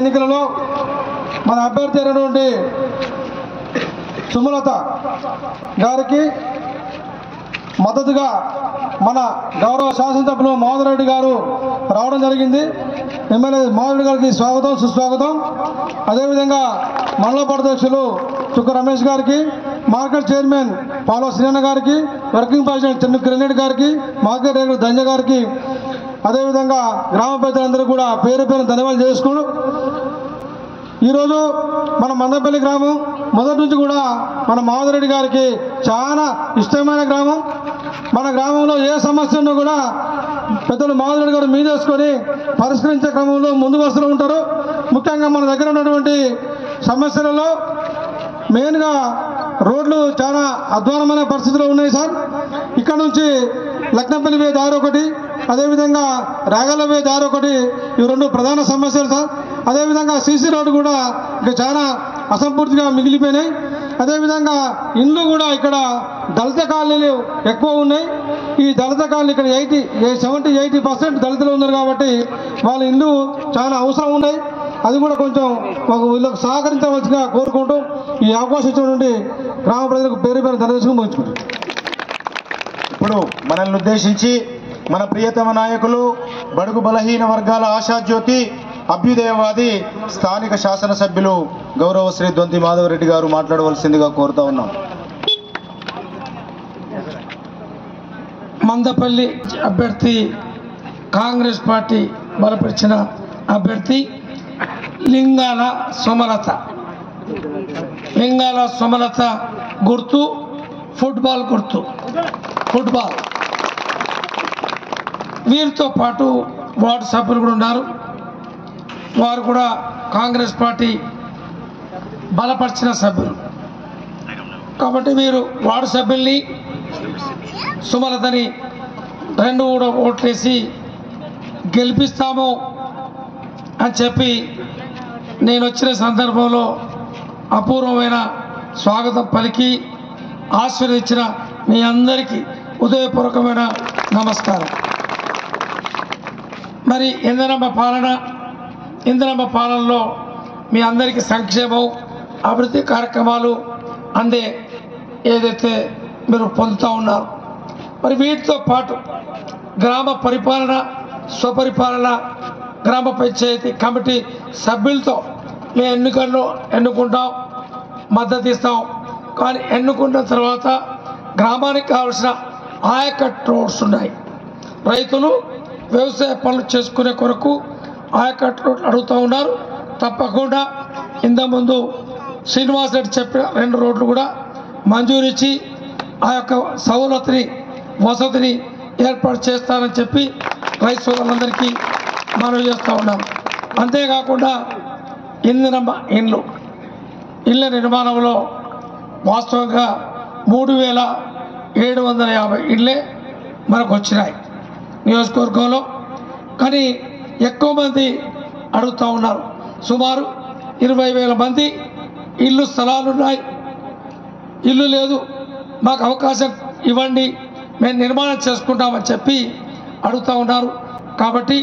ఎన్నికలలో మన అభ్యర్థి అయినటువంటి సుమలత గారికి మద్దతుగా మన గౌరవ శాసనసభ్యులు మోహన్ రెడ్డి గారు రావడం జరిగింది. ఎమ్మెల్యే మోహన్ రెడ్డి గారికి స్వాగతం సుస్వాగతం. అదేవిధంగా మండల అధ్యక్షులు చుక్క రమేష్ గారికి, మార్కెట్ చైర్మన్ పాలో శ్రీనన్న గారికి, వర్కింగ్ ప్రెసిడెంట్ చెన్ను కిరణ్ రెడ్డి గారికి, మార్కెట్ డైరెక్టర్ దంజ గారికి, అదేవిధంగా గ్రామ పెద్దలందరూ కూడా పేరు పేరు ధన్యవాదాలు చేసుకుని ఈరోజు మన మందపల్లి గ్రామం మొదటి నుంచి కూడా మన మోహన్ రెడ్డి గారికి చాలా ఇష్టమైన గ్రామం. మన గ్రామంలో ఏ సమస్య ఉన్నా కూడా పెద్దలు మోహన్ రెడ్డి గారు మీదేసుకొని పరిష్కరించే క్రమంలో ముందు వరుసలో ఉంటారు. ముఖ్యంగా మన దగ్గర ఉన్నటువంటి సమస్యలలో మెయిన్గా రోడ్లు చాలా అధ్వానమైన పరిస్థితుల్లో ఉన్నాయి సార్. ఇక్కడ నుంచి లక్నపల్లి వే దారి ఒకటి, అదేవిధంగా రాగల వే దారి ఒకటి, ఇవి రెండు ప్రధాన సమస్యలు సార్. అదేవిధంగా సీసీ రోడ్డు కూడా ఇంకా చాలా అసంపూర్తిగా మిగిలిపోయినాయి. అదేవిధంగా ఇండ్లు కూడా ఇక్కడ దళిత కాలనీలు ఎక్కువ ఉన్నాయి. ఈ దళిత కాలనీ ఇక్కడ 70-80% దళితులు ఉన్నారు కాబట్టి వాళ్ళ ఇల్లు చాలా అవసరం ఉన్నాయి. అది కూడా కొంచెం వీళ్ళకు సహకరించవలసిగా కోరుకుంటూ ఈ అవకాశం ఇచ్చినటువంటి గ్రామ ప్రజలకు పేరు పేరు ధన్యవాదాలు ముగించుకుంటాం. ఇప్పుడు మనల్ని ఉద్దేశించి మన ప్రియతమ నాయకులు, బడుగు బలహీన వర్గాల ఆశాజ్యోతి, అభ్యుదయవాది స్థానిక శాసనసభ్యులు గౌరవ శ్రీ దొంతి మాధవరెడ్డి గారు మాట్లాడవలసిందిగా కోరుతా ఉన్నాం. మందపల్లి అభ్యర్థి కాంగ్రెస్ పార్టీ బలపరిచిన అభ్యర్థి లింగాల సుమలత గుర్తు ఫుట్బాల్ గుర్తు. వీరితో పాటు వార్డు సభ్యులు కూడా ఉన్నారు. వారు కూడా కాంగ్రెస్ పార్టీ బలపరిచిన సభ్యులు కాబట్టి వీరు వార్డు సభ్యుల్ని సుమలతని 2 ఓట్లేసి గెలిపిస్తాము అని చెప్పి నేను వచ్చిన సందర్భంలో అపూర్వమైన స్వాగతం పలికి ఆశీర్వదించిన మీ అందరికీ హృదయపూర్వకమైన నమస్కారం. మరి ఇందిరమ్మ పాలనలో మీ అందరికీ సంక్షేమం, అభివృద్ధి కార్యక్రమాలు అందే ఏదైతే మీరు పొందుతూ ఉన్నారు. మరి వీటితో పాటు గ్రామ పరిపాలన, స్వపరిపాలన, గ్రామ పంచాయతీ కమిటీ సభ్యులతో మేము ఎన్నుకుంటాం, మద్దతు ఇస్తాం. కానీ ఎన్నుకున్న తర్వాత గ్రామానికి కావాల్సిన ఆయకట్ రోడ్స్ ఉన్నాయి. రైతులు వ్యవసాయ పనులు చేసుకునే కొరకు ఆయకట్ రోడ్లు అడుగుతూ ఉన్నారు. తప్పకుండా ఇంతకుముందు శ్రీనివాస్ రెడ్డి చెప్పిన 2 రోడ్లు కూడా మంజూరు ఇచ్చి ఆ యొక్క వసతిని ఏర్పాటు చేస్తానని చెప్పి రైతు సోదరులందరికీ మనవి చేస్తూ ఉన్నాం. అంతేకాకుండా ఇందిరమ్మ ఇళ్ళ నిర్మాణంలో వాస్తవంగా 3750 ఇళ్ళే మనకు వచ్చినాయి నియోజకవర్గంలో. కానీ ఎక్కువ మంది అడుగుతూ ఉన్నారు. సుమారు 20,000 మంది ఇల్లు స్థలాలున్నాయి, ఇల్లు లేదు, మాకు అవకాశం ఇవ్వండి, మేము నిర్మాణం చేసుకుంటామని చెప్పి అడుగుతూ ఉన్నారు. కాబట్టి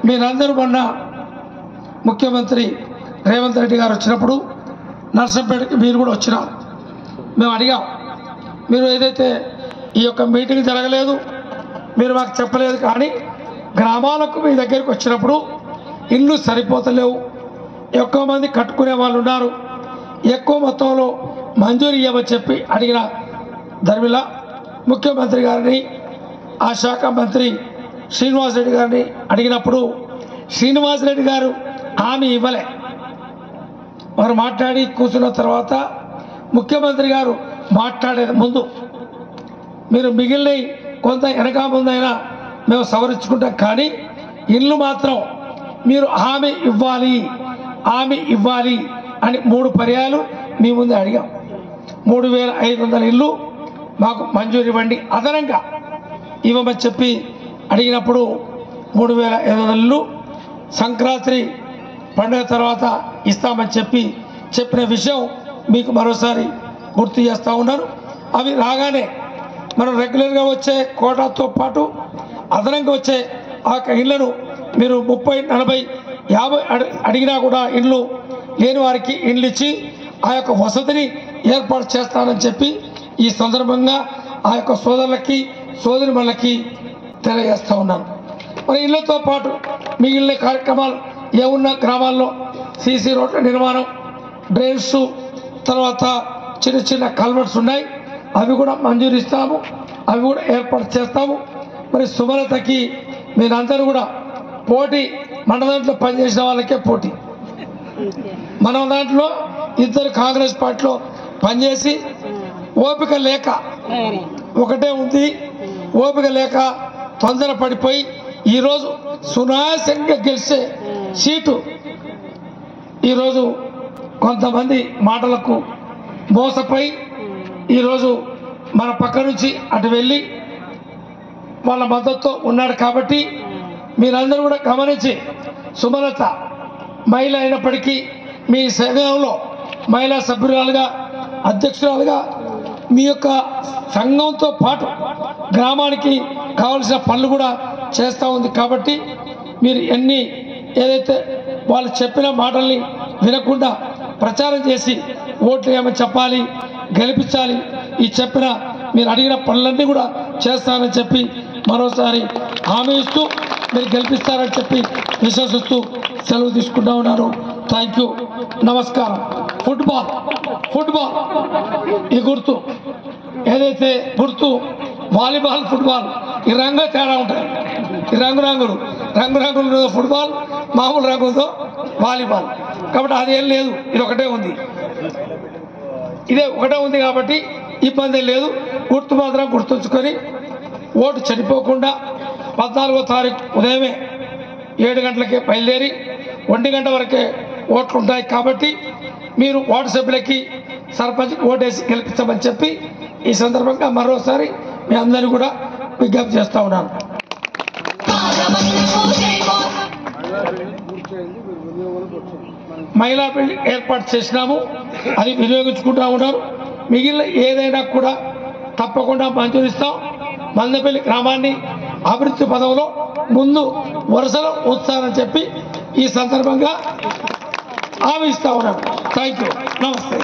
మీరందరూ మొన్న ముఖ్యమంత్రి రేవంత్ రెడ్డి గారు వచ్చినప్పుడు నర్సంపేటకి మీరు కూడా వచ్చినారు. మేము అడిగాం, మీరు ఏదైతే ఈ యొక్క మీటింగ్ జరగలేదు, మీరు మాకు చెప్పలేదు, కానీ గ్రామాలకు మీ దగ్గరికి వచ్చినప్పుడు ఇల్లు సరిపోతలేవు, ఎక్కువ మంది కట్టుకునే వాళ్ళు ఉన్నారు, ఎక్కువ మొత్తంలో మంజూరు ఇవ్వమని చెప్పి అడిగిన ధర్మిలా ముఖ్యమంత్రి గారిని, ఆ శాఖ మంత్రి శ్రీనివాస్ రెడ్డి గారిని అడిగినప్పుడు శ్రీనివాస్ రెడ్డి గారు హామీ ఇవ్వలే. వారు మాట్లాడి కూర్చున్న తర్వాత ముఖ్యమంత్రి గారు మాట్లాడేది ముందు మీరు మిగిలిన కొంత వెనక ముందైనా మేము సవరించుకుంటాం, కానీ ఇల్లు మాత్రం మీరు హామీ ఇవ్వాలి అని 3 పర్యాయాలు మీ ముందే అడిగాం. 3500 ఇల్లు మాకు మంజూరు ఇవ్వండి, అదనంగా ఇవ్వమని చెప్పి అడిగినప్పుడు 3500 ఇల్లు సంక్రాంతి పండుగ తర్వాత ఇస్తామని చెప్పిన విషయం మీకు మరోసారి గుర్తు చేస్తూ ఉన్నారు. అవి రాగానే మనం రెగ్యులర్గా వచ్చే కోటాతో పాటు అదనంగా వచ్చే ఆ ఇళ్లను మీరు 30, 40, 50 అడిగినా కూడా ఇండ్లు లేని వారికి ఇండ్లు ఇచ్చి ఆ యొక్క వసతిని ఏర్పాటు చేస్తానని చెప్పి ఈ సందర్భంగా ఆ యొక్క సోదరులకి సోదరిమణులకి తెలియజేస్తూ ఉన్నాను. మరి ఇళ్లతో పాటు మిగిలిన కార్యక్రమాలు ఏమున్న గ్రామాల్లో సీసీ రోడ్ల నిర్మాణం, డ్రైన్స్, తర్వాత చిన్న చిన్న కల్వర్ట్స్ ఉన్నాయి, అవి కూడా మంజూరు ఇస్తాము, అవి కూడా ఏర్పాటు చేస్తాము. మరి సుమలతకి మీరందరూ కూడా పోటీ, మన దాంట్లో పనిచేసిన వాళ్ళకే పోటీ. మన దాంట్లో ఇద్దరు కాంగ్రెస్ పార్టీలో పనిచేసి ఓపిక లేక ఒకటే ఉంది, ఓపిక లేక తొందర పడిపోయి ఈరోజు సునాయాసంగా గెలిచే సీటు ఈరోజు కొంతమంది మాటలకు మోసపోయి ఈరోజు మన పక్క నుంచి అటు వెళ్ళి వాళ్ళ మద్దతుతో ఉన్నాడు. కాబట్టి మీరందరూ కూడా గమనించి, సుమలత మహిళ అయినప్పటికీ మీ సంఘంలో మహిళా సభ్యురాలుగా, అధ్యక్షురాలుగా మీ యొక్క సంఘంతో పాటు గ్రామానికి కావలసిన పనులు కూడా చేస్తూ ఉంది. కాబట్టి మీరు ఏదైతే వాళ్ళు చెప్పిన మాటల్ని వినకుండా ప్రచారం చేసి ఓట్లు ఏమని చెప్పాలి, గెలిపించాలి, ఈ చెప్పిన మీరు అడిగిన పనులన్నీ కూడా చేస్తానని చెప్పి మరోసారి హామీ ఇస్తూ మీరు గెలిపిస్తారని చెప్పి విశ్వసిస్తూ సెలవు తీసుకుంటా ఉన్నాను. థ్యాంక్ యూ, నమస్కారం. ఫుట్బాల్ ఈ గుర్తు ఏదైతే గుర్తు వాలీబాల్, ఫుట్బాల్ ఈ రంగు తేడా ఉంటాయి. ఈ రంగురంగులు ఫుట్బాల్, మామూలు రంగులతో వాలీబాల్. కాబట్టి అదేం లేదు, ఇది ఒకటే ఉంది, ఇదే ఒకటే ఉంది కాబట్టి ఇబ్బంది లేదు. గుర్తు మాత్రం గుర్తుంచుకొని ఓటు చెడిపోకుండా 14వ తారీఖు ఉదయమే 7 గంటలకే బయలుదేరి 1 గంట వరకే ఓట్లు ఉంటాయి. కాబట్టి మీరు వార్డు సభ్యులకి, సర్పంచ్ ఓటేసి గెలిపించమని చెప్పి ఈ సందర్భంగా మరోసారి మీ అందరినీ కూడా విజ్ఞప్తి చేస్తూ ఉన్నాను. మహిళా బిల్లు ఏర్పాటు చేసినాము, అది వినియోగించుకుంటూ ఉన్నారు. మిగిలిన ఏదైనా కూడా తప్పకుండా మంజూరిస్తాం. మందపల్లి గ్రామాన్ని అభివృద్ధి పదంలో ముందు వరుసలో ఉంచాలని చెప్పి ఈ సందర్భంగా హామీ ఇస్తా ఉన్నాను. థ్యాంక్ యూ, నమస్తే.